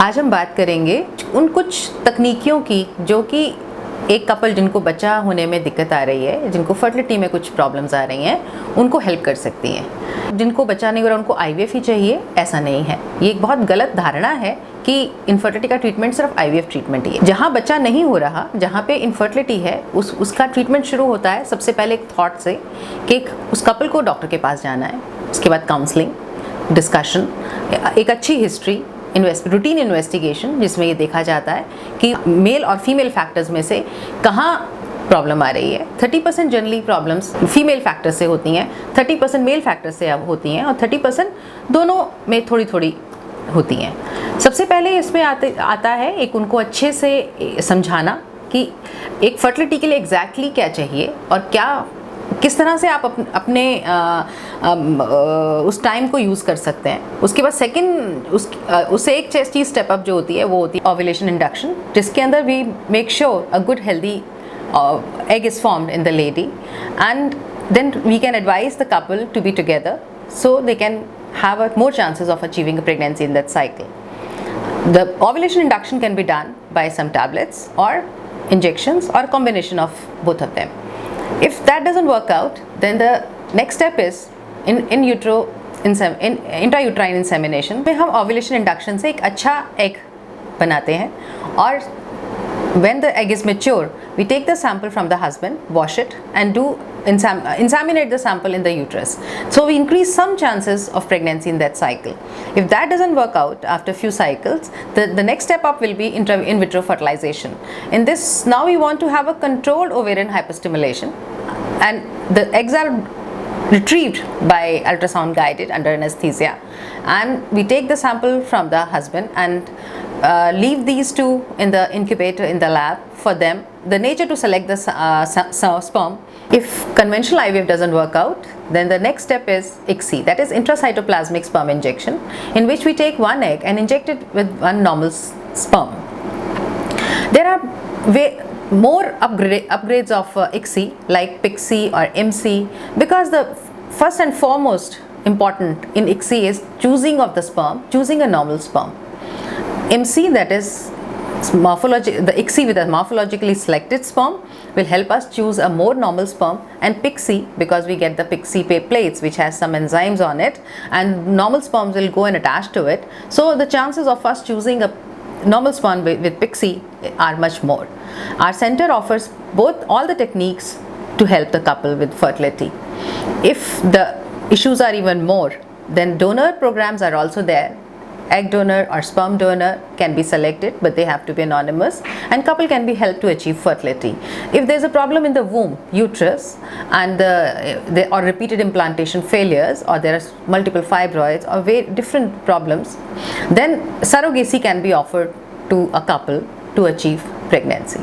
आज हम बात करेंगे उन कुछ तकनीकियों की जो कि एक कपल जिनको बच्चा होने में दिक्कत आ रही है, जिनको फर्टिलिटी में कुछ प्रॉब्लम्स आ रही हैं, उनको हेल्प कर सकती हैं। जिनको बच्चा नहीं हो रहा उनको आईवीएफ ही चाहिए, ऐसा नहीं है। ये एक बहुत गलत धारणा है कि इनफर्टिलिटी का ट्रीटमेंट सिर्फ आईवीएफ ट्रीटमेंट ही है। जहाँ बच्चा नहीं हो रहा, जहाँ पे इनफर्टिलिटी है, उसका ट्रीटमेंट शुरू होता है सबसे पहले एक थॉट से कि उस कपल को डॉक्टर के पास जाना है। उसके बाद काउंसलिंग, डिस्कशन, एक अच्छी हिस्ट्री, रूटीन इन्वेस्टिगेशन जिसमें ये देखा जाता है कि मेल और फीमेल फैक्टर्स में से कहाँ प्रॉब्लम आ रही है। 30% जनरली प्रॉब्लम्स फीमेल फैक्टर से होती हैं, 30% मेल फैक्टर से होती हैं और 30% दोनों में थोड़ी थोड़ी होती हैं। सबसे पहले इसमें आता है एक उनको अच्छे से समझाना कि एक फर्टिलिटी के लिए एग्जैक्टली क्या चाहिए और किस तरह से आप अपने उस टाइम को यूज़ कर सकते हैं। उसके बाद सेकंड उससे एक चीज़ स्टेप अप जो होती है वो होती है ओव्यूलेशन इंडक्शन, जिसके अंदर we make sure a good healthy egg is formed in the lady, and then we can advise the couple to be together so they can have more chances of achieving a pregnancy in that cycle. The ovulation induction can be done by some tablets or injections or a combination of both of them. If that doesn't work out, then the next step is intrauterine insemination में हम ovulation induction से एक अच्छा egg बनाते हैं और when the egg is mature, we take the sample from the husband, wash it and inseminate the sample in the uterus. So we increase some chances of pregnancy in that cycle. If that doesn't work out after few cycles, the next step up will be in vitro fertilization. In this, now we want to have a controlled ovarian hyperstimulation, and the eggs are retrieved by ultrasound guided under anesthesia, and we take the sample from the husband and leave these two in the incubator in the lab for them, the nature to select the sperm. If conventional IVF doesn't work out, then the next step is ICSI, that is intracytoplasmic sperm injection, in which we take one egg and inject it with one normal sperm. There are more upgrades of ICSI like PICSI or MC, because the first and foremost important in ICSI is choosing of the sperm, choosing a normal sperm. MC, that is the ICSI with a morphologically selected sperm, will help us choose a more normal sperm, and PICSI, because we get the PICSI plates which has some enzymes on it, and normal sperms will go and attach to it. So the chances of us choosing a normal sperm with PICSI are much more. Our center offers all the techniques to help the couple with fertility. If the issues are even more, then donor programs are also there. Egg donor or sperm donor can be selected, but they have to be anonymous, and couple can be helped to achieve fertility. If there's a problem in the womb, uterus, and there are repeated implantation failures, or there are multiple fibroids or very different problems, then surrogacy can be offered to a couple to achieve pregnancy.